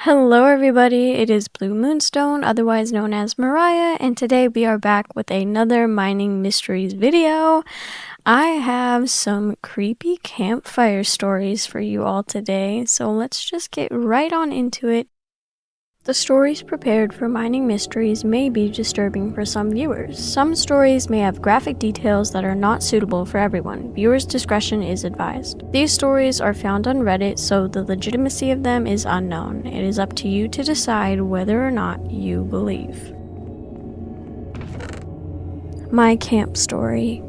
Hello everybody, it is Blue Moonstone, otherwise known as Mariah, and today we are back with another Mining Mysteries video. I have some creepy campfire stories for you all today, so let's just get right on into it. The stories prepared for Mining Mysteries may be disturbing for some viewers. Some stories may have graphic details that are not suitable for everyone. Viewers' discretion is advised. These stories are found on Reddit, so the legitimacy of them is unknown. It is up to you to decide whether or not you believe. My camp story.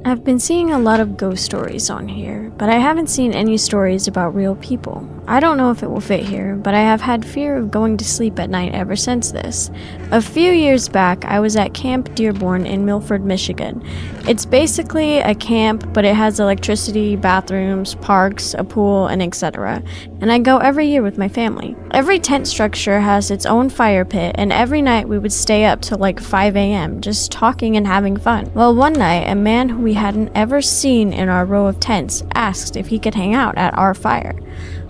I've been seeing a lot of ghost stories on here, but I haven't seen any stories about real people. I don't know if it will fit here, but I have had fear of going to sleep at night ever since this. A few years back, I was at Camp Dearborn in Milford, Michigan. It's basically a camp, but it has electricity, bathrooms, parks, a pool, and etc. And I go every year with my family. Every tent structure has its own fire pit, and every night we would stay up till like 5 a.m. just talking and having fun. Well, one night, a man who we hadn't ever seen in our row of tents asked if he could hang out at our fire.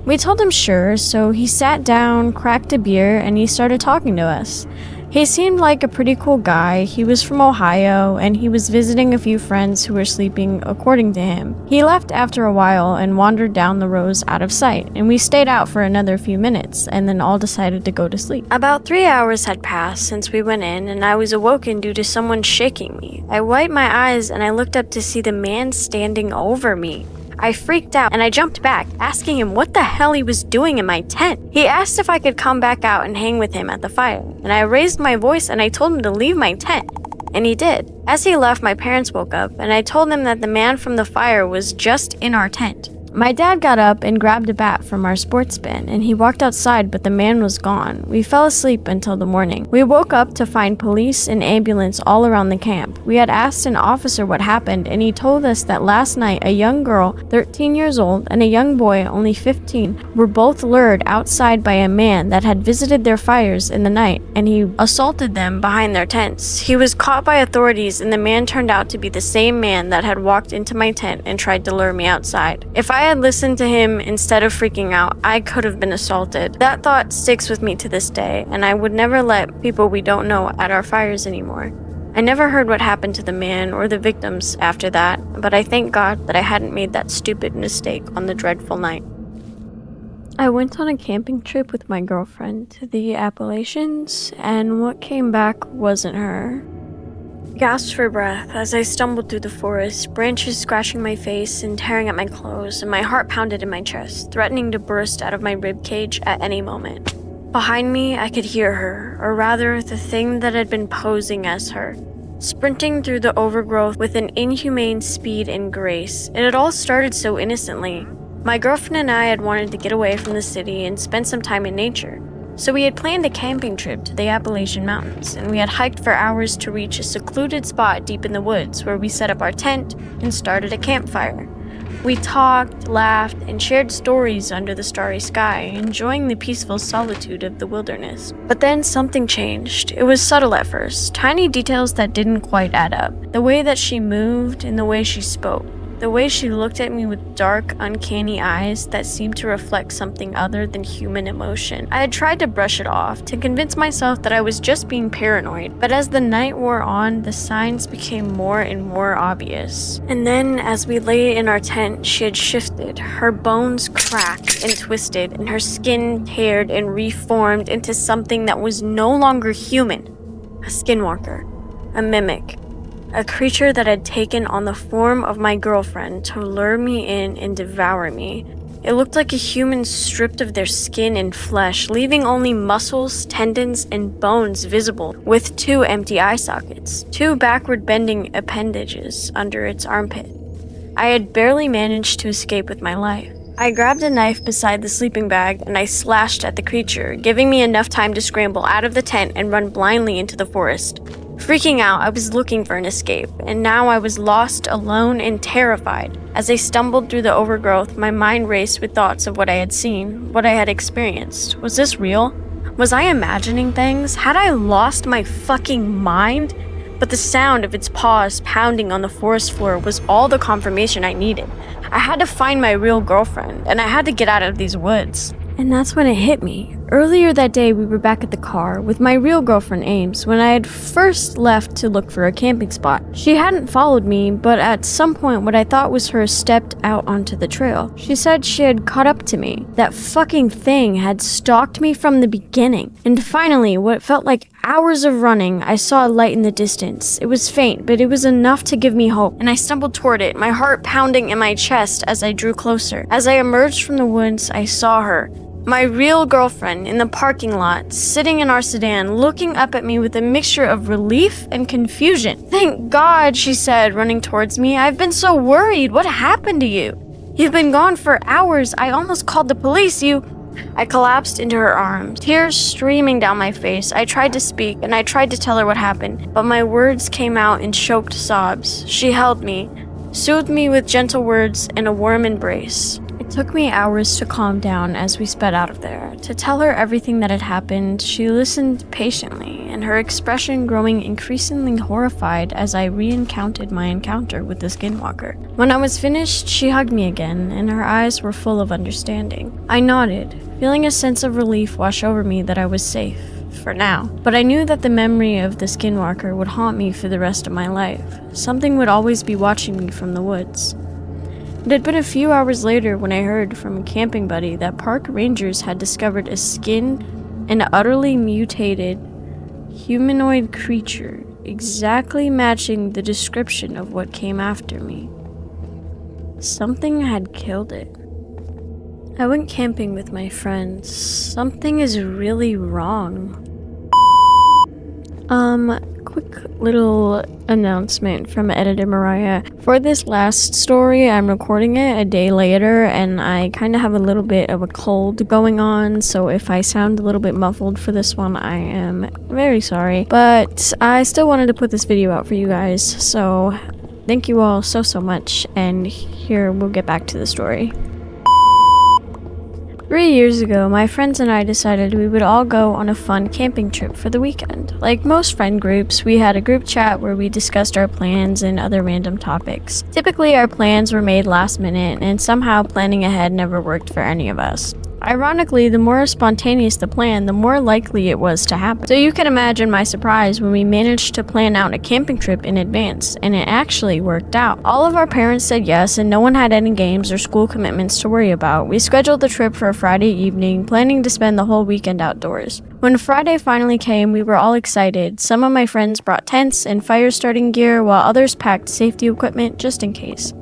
We told him sure, so he sat down, cracked a beer, and he started talking to us. He seemed like a pretty cool guy. He was from Ohio, and he was visiting a few friends who were sleeping, according to him. He left after a while and wandered down the rows out of sight, and we stayed out for another few minutes, and then all decided to go to sleep. About 3 hours had passed since we went in, and I was awoken due to someone shaking me. I wiped my eyes, and I looked up to see the man standing over me. I freaked out and I jumped back, asking him what the hell he was doing in my tent. He asked if I could come back out and hang with him at the fire, and I raised my voice and I told him to leave my tent, and he did. As he left, my parents woke up, and I told them that the man from the fire was just in our tent. My dad got up and grabbed a bat from our sports bin, and he walked outside, but the man was gone. We fell asleep until the morning. We woke up to find police and ambulance all around the camp. We had asked an officer what happened, and he told us that last night a young girl, 13 years old, and a young boy, only 15, were both lured outside by a man that had visited their fires in the night, and he assaulted them behind their tents. He was caught by authorities, and the man turned out to be the same man that had walked into my tent and tried to lure me outside. If I had listened to him instead of freaking out, I could have been assaulted. That thought sticks with me to this day, and I would never let people we don't know at our fires anymore. I never heard what happened to the man or the victims after that, but I thank God that I hadn't made that stupid mistake on the dreadful night. I went on a camping trip with my girlfriend to the Appalachians, and what came back wasn't her. I gasped for breath as I stumbled through the forest, branches scratching my face and tearing at my clothes, and my heart pounded in my chest, threatening to burst out of my ribcage at any moment. Behind me, I could hear her, or rather, the thing that had been posing as her, sprinting through the overgrowth with an inhumane speed and grace. It had all started so innocently. My girlfriend and I had wanted to get away from the city and spend some time in nature. So we had planned a camping trip to the Appalachian Mountains, and we had hiked for hours to reach a secluded spot deep in the woods where we set up our tent and started a campfire. We talked, laughed, and shared stories under the starry sky, enjoying the peaceful solitude of the wilderness. But then something changed. It was subtle at first, tiny details that didn't quite add up. The way that she moved and the way she spoke. The way she looked at me with dark, uncanny eyes that seemed to reflect something other than human emotion. I had tried to brush it off, to convince myself that I was just being paranoid, but as the night wore on, the signs became more and more obvious. And then, as we lay in our tent, she had shifted. Her bones cracked and twisted, and her skin teared and reformed into something that was no longer human. A skinwalker. A mimic. A creature that had taken on the form of my girlfriend to lure me in and devour me. It looked like a human stripped of their skin and flesh, leaving only muscles, tendons, and bones visible, with 2 empty eye sockets, 2 backward-bending appendages under its armpit. I had barely managed to escape with my life. I grabbed a knife beside the sleeping bag and I slashed at the creature, giving me enough time to scramble out of the tent and run blindly into the forest. Freaking out, I was looking for an escape, and now I was lost, alone, and terrified. As I stumbled through the overgrowth, my mind raced with thoughts of what I had seen, what I had experienced. Was this real? Was I imagining things? Had I lost my fucking mind? But the sound of its paws pounding on the forest floor was all the confirmation I needed. I had to find my real girlfriend, and I had to get out of these woods. And that's when it hit me. Earlier that day, we were back at the car with my real girlfriend Ames when I had first left to look for a camping spot. She hadn't followed me, but at some point what I thought was her stepped out onto the trail. She said she had caught up to me. That fucking thing had stalked me from the beginning. And finally, what felt like hours of running, I saw a light in the distance. It was faint, but it was enough to give me hope, and I stumbled toward it, my heart pounding in my chest as I drew closer. As I emerged from the woods, I saw her. My real girlfriend in the parking lot, sitting in our sedan, looking up at me with a mixture of relief and confusion. "Thank God," she said, running towards me. "I've been so worried. What happened to you? You've been gone for hours. I almost called the police. I collapsed into her arms, tears streaming down my face. I tried to speak, and I tried to tell her what happened, but my words came out in choked sobs. She held me, soothed me with gentle words and a warm embrace. It took me hours to calm down as we sped out of there. To tell her everything that had happened, she listened patiently, and her expression growing increasingly horrified as I recounted my encounter with the skinwalker. When I was finished, she hugged me again, and her eyes were full of understanding. I nodded, feeling a sense of relief wash over me that I was safe. For now. But I knew that the memory of the skinwalker would haunt me for the rest of my life. Something would always be watching me from the woods. It had been a few hours later when I heard from a camping buddy that park rangers had discovered a skinned and utterly mutated humanoid creature exactly matching the description of what came after me. Something had killed it. I went camping with my friends. Something is really wrong. Quick little announcement from editor Mariah. For this last story, I'm recording it a day later, and I kind of have a little bit of a cold going on, so if I sound a little bit muffled for this one, I am very sorry. But I still wanted to put this video out for you guys, so thank you all so much, and here we'll get back to the story. 3 years ago, my friends and I decided we would all go on a fun camping trip for the weekend. Like most friend groups, we had a group chat where we discussed our plans and other random topics. Typically, our plans were made last minute, and somehow planning ahead never worked for any of us. Ironically, the more spontaneous the plan, the more likely it was to happen. So you can imagine my surprise when we managed to plan out a camping trip in advance, and it actually worked out. All of our parents said yes, and no one had any games or school commitments to worry about. We scheduled the trip for a Friday evening, planning to spend the whole weekend outdoors. When Friday finally came, we were all excited. Some of my friends brought tents and fire starting gear, while others packed safety equipment just in case.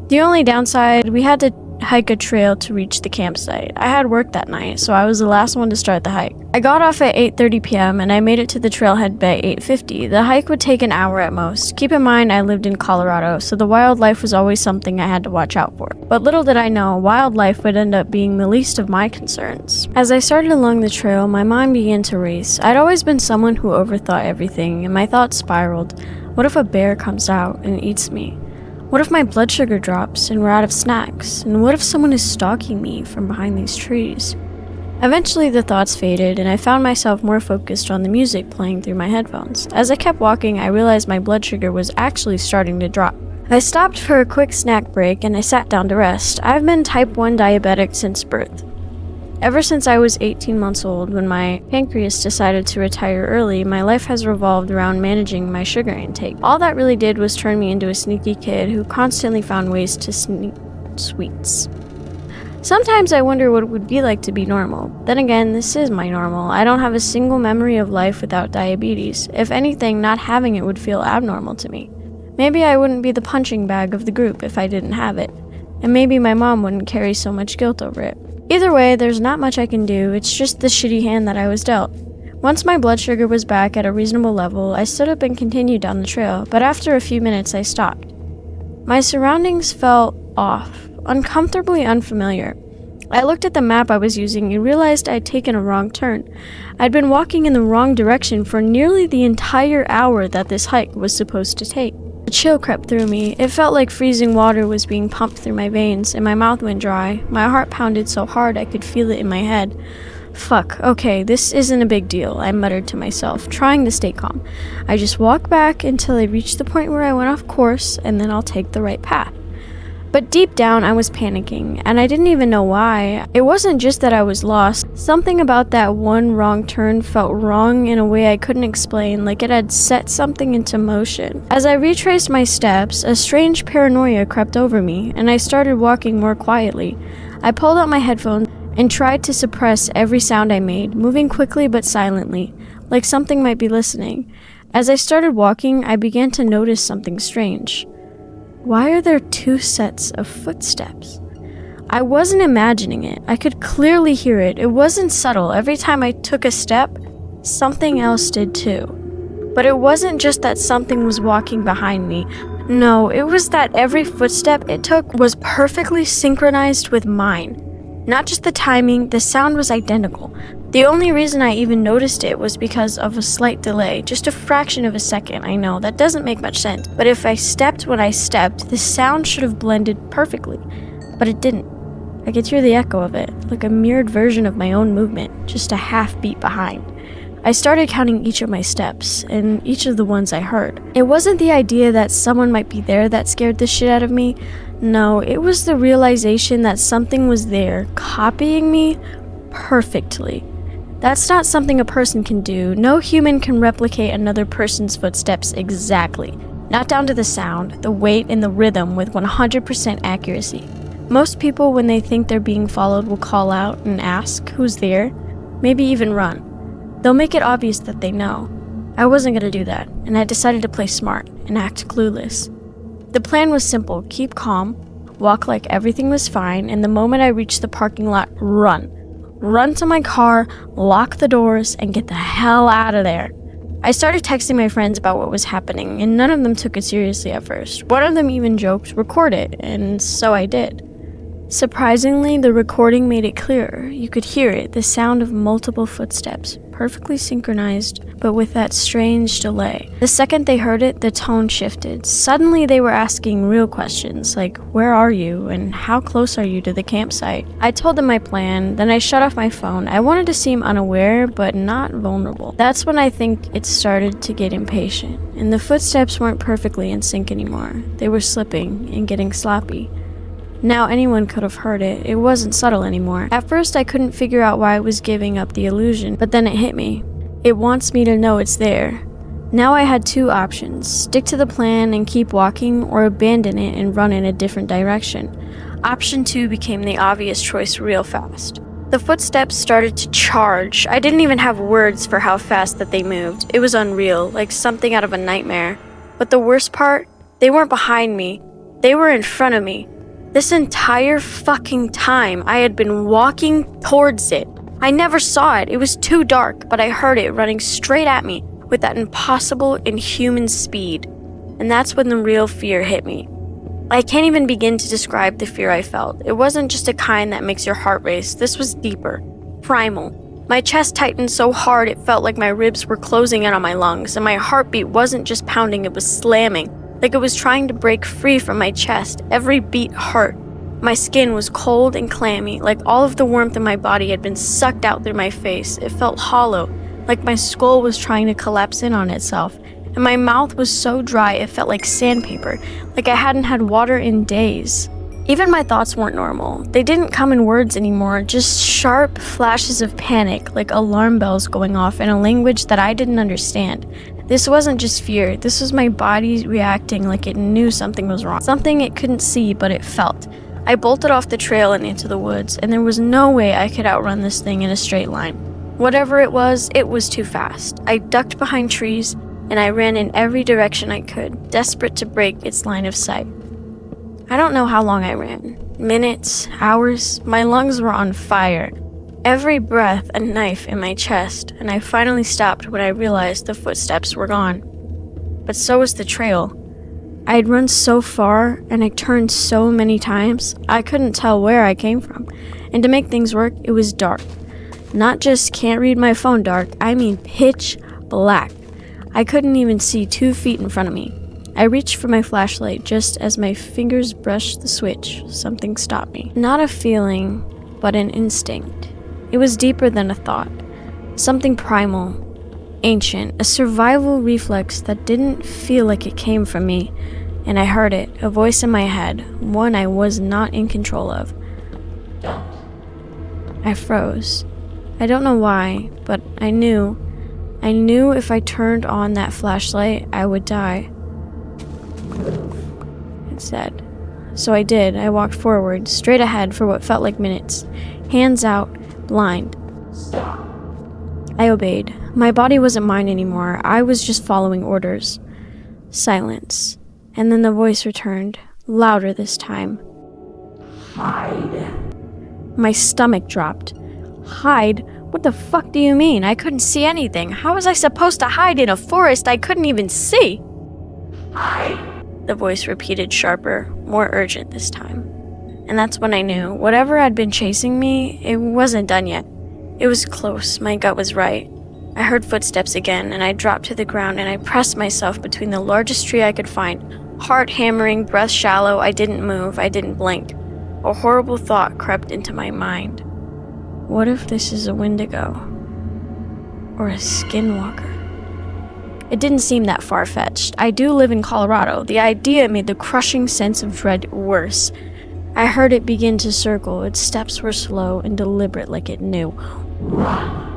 The only downside, we had to hike a trail to reach the campsite. I had work that night, so I was the last one to start the hike. I got off at 8:30 p.m. and I made it to the trailhead by 8:50. The hike would take an hour at most. Keep in mind I lived in Colorado, so the wildlife was always something I had to watch out for. But little did I know, wildlife would end up being the least of my concerns. As I started along the trail, my mind began to race. I'd always been someone who overthought everything, and my thoughts spiraled. What if a bear comes out and eats me? What if my blood sugar drops and we're out of snacks? And what if someone is stalking me from behind these trees? Eventually the thoughts faded, and I found myself more focused on the music playing through my headphones. As I kept walking, I realized my blood sugar was actually starting to drop. I stopped for a quick snack break and I sat down to rest. I've been type 1 diabetic since birth. Ever since I was 18 months old, when my pancreas decided to retire early, my life has revolved around managing my sugar intake. All that really did was turn me into a sneaky kid who constantly found ways to sneak sweets. Sometimes I wonder what it would be like to be normal. Then again, this is my normal. I don't have a single memory of life without diabetes. If anything, not having it would feel abnormal to me. Maybe I wouldn't be the punching bag of the group if I didn't have it. And maybe my mom wouldn't carry so much guilt over it. Either way, there's not much I can do. It's just the shitty hand that I was dealt. Once my blood sugar was back at a reasonable level, I stood up and continued down the trail, but after a few minutes I stopped. My surroundings felt off, uncomfortably unfamiliar. I looked at the map I was using and realized I'd taken a wrong turn. I'd been walking in the wrong direction for nearly the entire hour that this hike was supposed to take. A chill crept through me. It felt like freezing water was being pumped through my veins, and my mouth went dry. My heart pounded so hard I could feel it in my head. Fuck, okay, this isn't a big deal, I muttered to myself, trying to stay calm. I just walk back until I reach the point where I went off course, and then I'll take the right path. But deep down, I was panicking, and I didn't even know why. It wasn't just that I was lost. Something about that one wrong turn felt wrong in a way I couldn't explain, like it had set something into motion. As I retraced my steps, a strange paranoia crept over me, and I started walking more quietly. I pulled out my headphones and tried to suppress every sound I made, moving quickly but silently, like something might be listening. As I started walking, I began to notice something strange. Why are there 2 sets of footsteps? I wasn't imagining it. I could clearly hear it. It wasn't subtle. Every time I took a step, something else did too. But it wasn't just that something was walking behind me. No, it was that every footstep it took was perfectly synchronized with mine. Not just the timing, the sound was identical. The only reason I even noticed it was because of a slight delay, just a fraction of a second. I know, that doesn't make much sense, but if I stepped when I stepped, the sound should have blended perfectly, but it didn't. I could hear the echo of it, like a mirrored version of my own movement, just a half beat behind. I started counting each of my steps, and each of the ones I heard. It wasn't the idea that someone might be there that scared the shit out of me. No, it was the realization that something was there, copying me perfectly. That's not something a person can do. No human can replicate another person's footsteps exactly. Not down to the sound, the weight, and the rhythm with 100% accuracy. Most people, when they think they're being followed, will call out and ask who's there, maybe even run. They'll make it obvious that they know. I wasn't gonna do that, and I decided to play smart and act clueless. The plan was simple: keep calm, walk like everything was fine, and the moment I reached the parking lot, run. Run to my car, lock the doors, and get the hell out of there. I started texting my friends about what was happening, and none of them took it seriously at first. One of them even joked, "Record it," and so I did. Surprisingly, the recording made it clearer. You could hear it, the sound of multiple footsteps, perfectly synchronized, but with that strange delay. The second they heard it, the tone shifted. Suddenly they were asking real questions, like, "Where are you?" and "How close are you to the campsite?" I told them my plan, then I shut off my phone. I wanted to seem unaware, but not vulnerable. That's when I think it started to get impatient, and the footsteps weren't perfectly in sync anymore. They were slipping and getting sloppy. Now anyone could have heard it. It wasn't subtle anymore. At first I couldn't figure out why it was giving up the illusion, but then it hit me. It wants me to know it's there. Now I had 2 options: stick to the plan and keep walking, or abandon it and run in a different direction. Option 2 became the obvious choice real fast. The footsteps started to charge. I didn't even have words for how fast that they moved. It was unreal, like something out of a nightmare. But the worst part, they weren't behind me. They were in front of me. This entire fucking time, I had been walking towards it. I never saw it. It was too dark, but I heard it running straight at me with that impossible, inhuman speed. And that's when the real fear hit me. I can't even begin to describe the fear I felt. It wasn't just a kind that makes your heart race. This was deeper, primal. My chest tightened so hard it felt like my ribs were closing in on my lungs, and my heartbeat wasn't just pounding, it was slamming. Like it was trying to break free from my chest. Every beat hurt. My skin was cold and clammy, like all of the warmth in my body had been sucked out through my face. It felt hollow, like my skull was trying to collapse in on itself. And my mouth was so dry it felt like sandpaper, like I hadn't had water in days. Even my thoughts weren't normal. They didn't come in words anymore, just sharp flashes of panic, like alarm bells going off in a language that I didn't understand. This wasn't just fear, this was my body reacting like it knew something was wrong. Something it couldn't see, but it felt. I bolted off the trail and into the woods, and there was no way I could outrun this thing in a straight line. Whatever it was too fast. I ducked behind trees, and I ran in every direction I could, desperate to break its line of sight. I don't know how long I ran. Minutes, hours, my lungs were on fire. Every breath a knife in my chest, and I finally stopped when I realized the footsteps were gone. But so was the trail. I had run so far, and I turned so many times, I couldn't tell where I came from. And to make things work, it was dark. Not just can't read my phone dark, I mean pitch black. I couldn't even see 2 feet in front of me. I reached for my flashlight just as my fingers brushed the switch. Something stopped me. Not a feeling, but an instinct. It was deeper than a thought. Something primal, ancient, a survival reflex that didn't feel like it came from me. And I heard it, a voice in my head, one I was not in control of. I froze. I don't know why, but I knew if I turned on that flashlight, I would die. It said. So I did. I walked forward, straight ahead for what felt like minutes. Hands out, blind. I obeyed. My body wasn't mine anymore. I was just following orders. Silence. And then the voice returned, louder this time. Hide. My stomach dropped. Hide? What the fuck do you mean? I couldn't see anything. How was I supposed to hide in a forest I couldn't even see? Hide. The voice repeated, sharper, more urgent this time. And that's when I knew, whatever had been chasing me, it wasn't done yet. It was close. My gut was right. I heard footsteps again, and I dropped to the ground and I pressed myself between the largest tree I could find. Heart hammering, breath shallow, I didn't move, I didn't blink. A horrible thought crept into my mind. What if this is a Wendigo? Or a skinwalker? It didn't seem that far-fetched. I do live in Colorado. The idea made the crushing sense of dread worse. I heard it begin to circle. Its steps were slow and deliberate, like it knew.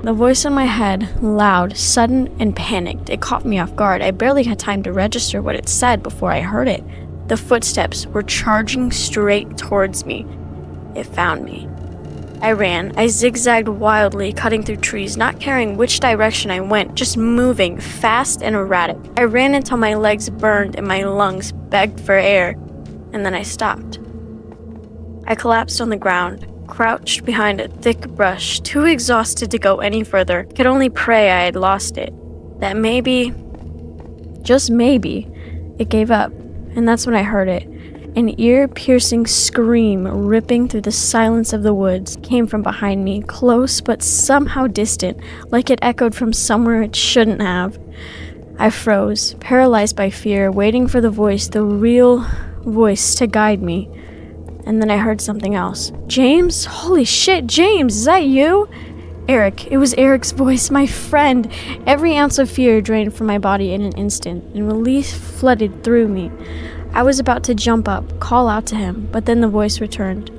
The voice in my head, loud, sudden, and panicked. It caught me off guard. I barely had time to register what it said before I heard it. The footsteps were charging straight towards me. It found me. I ran. I zigzagged wildly, cutting through trees, not caring which direction I went, just moving, fast and erratic. I ran until my legs burned and my lungs begged for air, and then I stopped. I collapsed on the ground, crouched behind a thick brush, too exhausted to go any further. Could only pray I had lost it. That maybe, just maybe, it gave up. And that's when I heard it. An ear-piercing scream ripping through the silence of the woods came from behind me, close but somehow distant, like it echoed from somewhere it shouldn't have. I froze, paralyzed by fear, waiting for the voice, the real voice, to guide me. And then I heard something else. James? Holy shit, James, is that you? Eric. It was Eric's voice, my friend. Every ounce of fear drained from my body in an instant, and relief flooded through me. I was about to jump up, call out to him, but then the voice returned.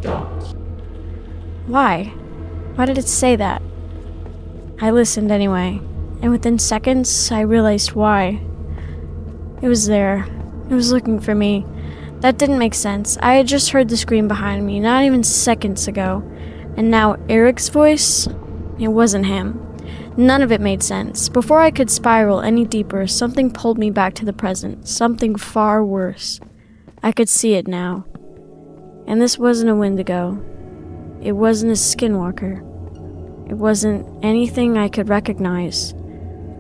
Don't. Why? Why did it say that? I listened anyway, and within seconds, I realized why. It was there. It was looking for me. That didn't make sense. I had just heard the scream behind me, not even seconds ago. And now Eric's voice? It wasn't him. None of it made sense. Before I could spiral any deeper, something pulled me back to the present. Something far worse. I could see it now. And this wasn't a Wendigo. It wasn't a skinwalker. It wasn't anything I could recognize.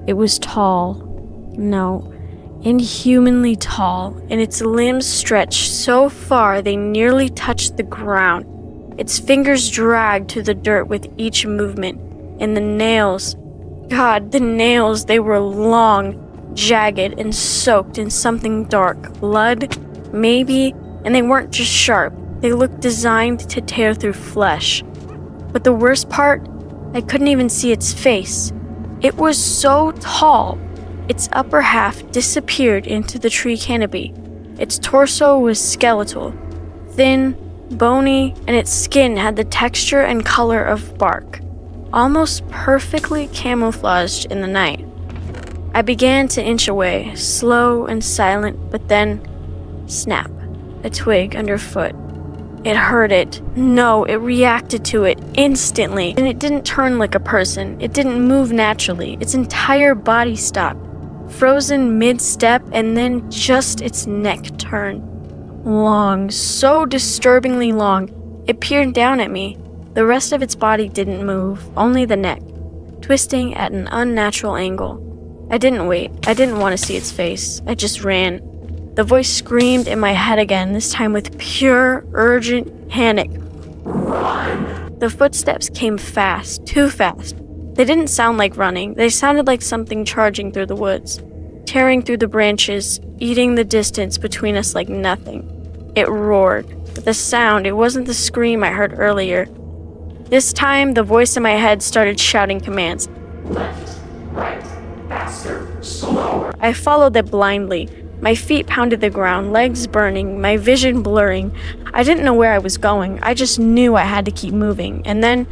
It was tall. No. Inhumanly tall, and its limbs stretched so far they nearly touched the ground. Its fingers dragged through the dirt with each movement, and the nails, God, the nails, they were long, jagged, and soaked in something dark. Blood, maybe, and they weren't just sharp. They looked designed to tear through flesh. But the worst part, I couldn't even see its face. It was so tall. Its upper half disappeared into the tree canopy. Its torso was skeletal, thin, bony, and its skin had the texture and color of bark, almost perfectly camouflaged in the night. I began to inch away, slow and silent, but then, snap, a twig underfoot. It heard it. No, it reacted to it instantly, and it didn't turn like a person. It didn't move naturally. Its entire body stopped, frozen mid-step, and then just its neck turned. Long, so disturbingly long. It peered down at me. The rest of its body didn't move, only the neck, twisting at an unnatural angle. I didn't wait. I didn't want to see its face. I just ran. The voice screamed in my head again, this time with pure, urgent panic. Run! The footsteps came fast, too fast. They didn't sound like running. They sounded like something charging through the woods, tearing through the branches, eating the distance between us like nothing. It roared. But the sound, it wasn't the scream I heard earlier. This time, the voice in my head started shouting commands. Left, right, faster, slower. I followed it blindly. My feet pounded the ground, legs burning, my vision blurring. I didn't know where I was going. I just knew I had to keep moving. And then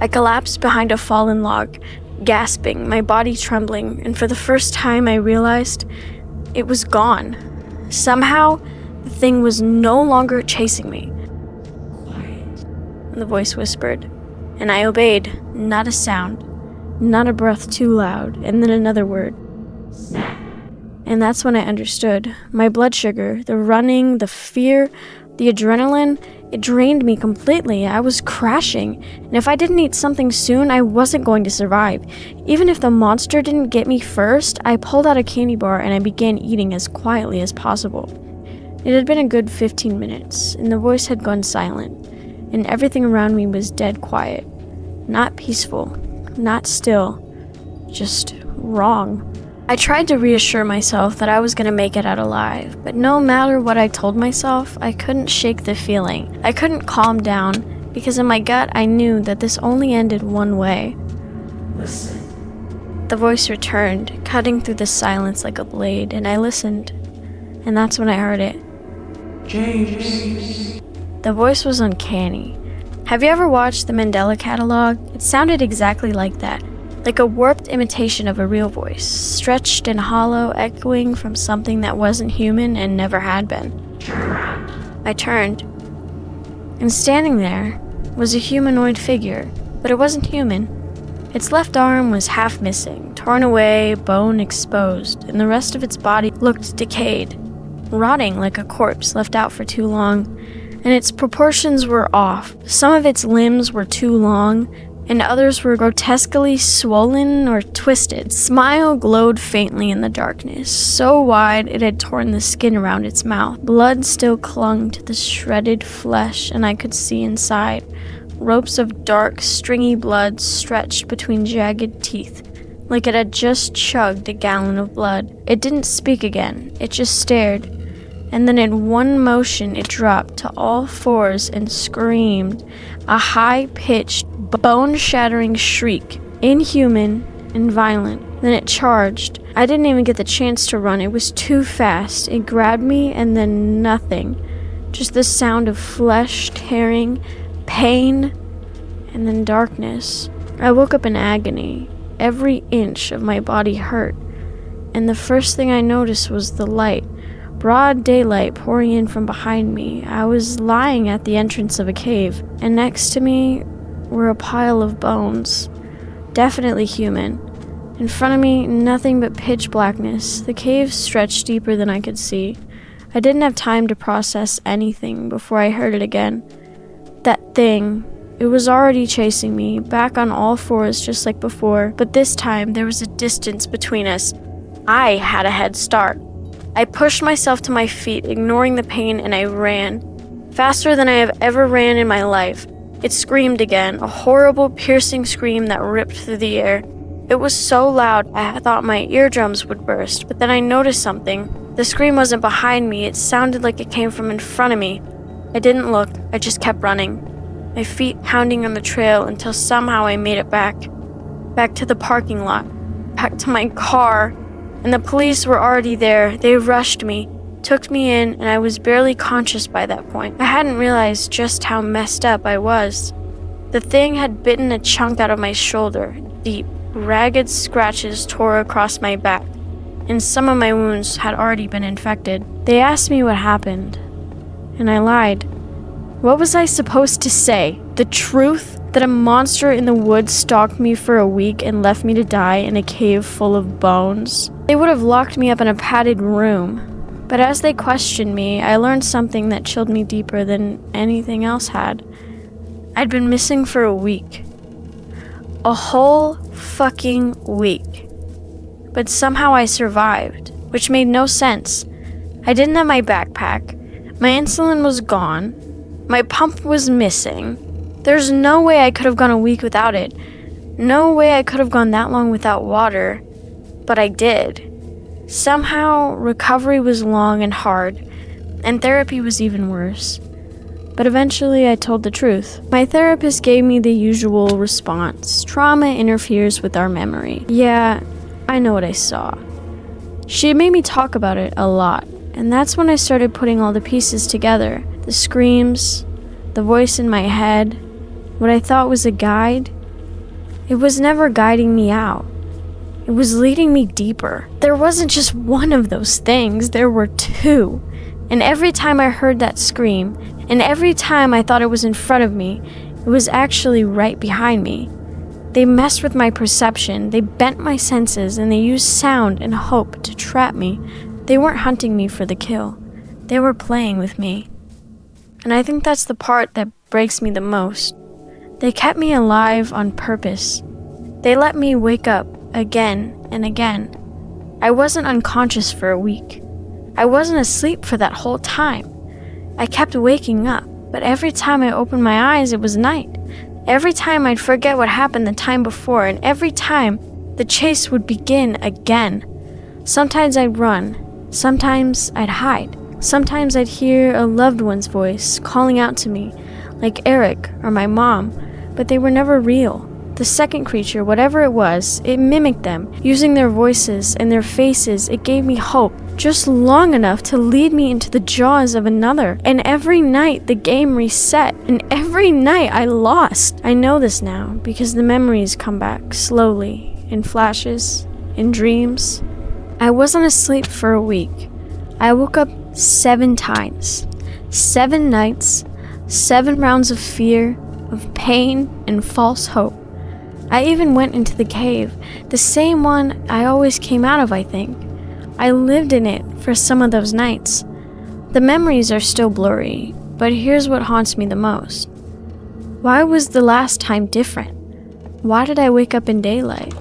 I collapsed behind a fallen log, gasping, my body trembling, and for the first time I realized it was gone. Somehow, the thing was no longer chasing me. The voice whispered, and I obeyed. Not a sound, not a breath too loud, and then another word. And that's when I understood. My blood sugar, the running, the fear, the adrenaline, it drained me completely. I was crashing, and if I didn't eat something soon, I wasn't going to survive. Even if the monster didn't get me first, I pulled out a candy bar and I began eating as quietly as possible. It had been a good 15 minutes, and the voice had gone silent, and everything around me was dead quiet. Not peaceful, not still, just wrong. I tried to reassure myself that I was going to make it out alive, but no matter what I told myself, I couldn't shake the feeling. I couldn't calm down, because in my gut I knew that this only ended one way. Listen. The voice returned, cutting through the silence like a blade, and I listened. And that's when I heard it. James. The voice was uncanny. Have you ever watched the Mandela Catalog? It sounded exactly like that. Like a warped imitation of a real voice, stretched and hollow, echoing from something that wasn't human and never had been. I turned, and standing there was a humanoid figure, but it wasn't human. Its left arm was half missing, torn away, bone exposed, and the rest of its body looked decayed, rotting like a corpse left out for too long, and its proportions were off. Some of its limbs were too long, and others were grotesquely swollen or twisted. Smile glowed faintly in the darkness, so wide it had torn the skin around its mouth. Blood still clung to the shredded flesh, and I could see inside. Ropes of dark, stringy blood stretched between jagged teeth, like it had just chugged a gallon of blood. It didn't speak again, it just stared, and then in one motion it dropped to all fours and screamed, a high-pitched, bone-shattering shriek, inhuman and violent. Then it charged. I didn't even get the chance to run. It was too fast. It grabbed me and then nothing. Just the sound of flesh tearing, pain, and then darkness. I woke up in agony. Every inch of my body hurt. And the first thing I noticed was the light. Broad daylight pouring in from behind me. I was lying at the entrance of a cave, and next to me were a pile of bones. Definitely human. In front of me, nothing but pitch blackness. The cave stretched deeper than I could see. I didn't have time to process anything before I heard it again. That thing, it was already chasing me, back on all fours just like before, but this time there was a distance between us. I had a head start. I pushed myself to my feet, ignoring the pain, and I ran. Faster than I have ever ran in my life. It screamed again, a horrible, piercing scream that ripped through the air. It was so loud, I thought my eardrums would burst, but then I noticed something. The scream wasn't behind me, it sounded like it came from in front of me. I didn't look, I just kept running, my feet pounding on the trail until somehow I made it back. Back to the parking lot, back to my car, and the police were already there. They rushed me, took me in, and I was barely conscious by that point. I hadn't realized just how messed up I was. The thing had bitten a chunk out of my shoulder. Deep, ragged scratches tore across my back, and some of my wounds had already been infected. They asked me what happened, and I lied. What was I supposed to say? The truth? That a monster in the woods stalked me for a week and left me to die in a cave full of bones? They would have locked me up in a padded room. But as they questioned me, I learned something that chilled me deeper than anything else had. I'd been missing for a week. A whole fucking week. But somehow I survived, which made no sense. I didn't have my backpack. My insulin was gone. My pump was missing. There's no way I could have gone a week without it. No way I could have gone that long without water. But I did. Somehow, recovery was long and hard, and therapy was even worse. But eventually I told the truth. My therapist gave me the usual response. Trauma interferes with our memory. Yeah, I know what I saw. She made me talk about it a lot, and that's when I started putting all the pieces together. The screams, the voice in my head, what I thought was a guide. It was never guiding me out. It was leading me deeper. There wasn't just one of those things, there were two. And every time I heard that scream, and every time I thought it was in front of me, it was actually right behind me. They messed with my perception, they bent my senses, and they used sound and hope to trap me. They weren't hunting me for the kill. They were playing with me. And I think that's the part that breaks me the most. They kept me alive on purpose. They let me wake up again and again. I wasn't unconscious for a week. I wasn't asleep for that whole time. I kept waking up, but every time I opened my eyes, it was night. Every time I'd forget what happened the time before, and every time the chase would begin again. Sometimes I'd run, sometimes I'd hide. Sometimes I'd hear a loved one's voice calling out to me, like Eric or my mom, but they were never real. The second creature, whatever it was, it mimicked them. Using their voices and their faces, it gave me hope, just long enough to lead me into the jaws of another. And every night, the game reset, and every night I lost. I know this now, because the memories come back, slowly, in flashes, in dreams. I wasn't asleep for a week. I woke up 7 times. 7 nights, 7 rounds of fear, of pain, and false hope. I even went into the cave, the same one I always came out of, I think. I lived in it for some of those nights. The memories are still blurry, but here's what haunts me the most. Why was the last time different? Why did I wake up in daylight?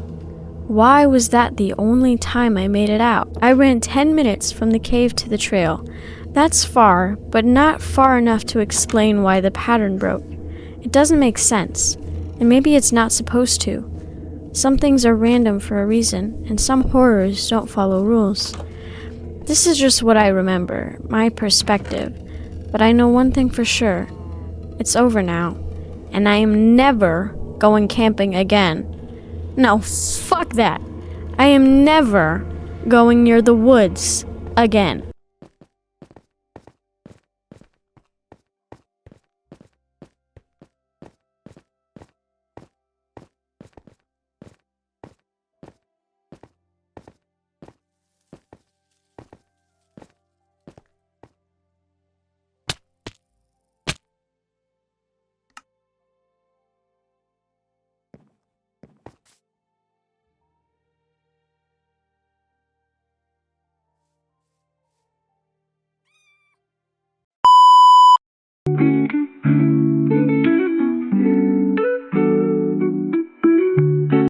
Why was that the only time I made it out? I ran 10 minutes from the cave to the trail. That's far, but not far enough to explain why the pattern broke. It doesn't make sense. And maybe it's not supposed to. Some things are random for a reason, and some horrors don't follow rules. This is just what I remember, my perspective. But I know one thing for sure. It's over now. And I am never going camping again. No, fuck that. I am never going near the woods again.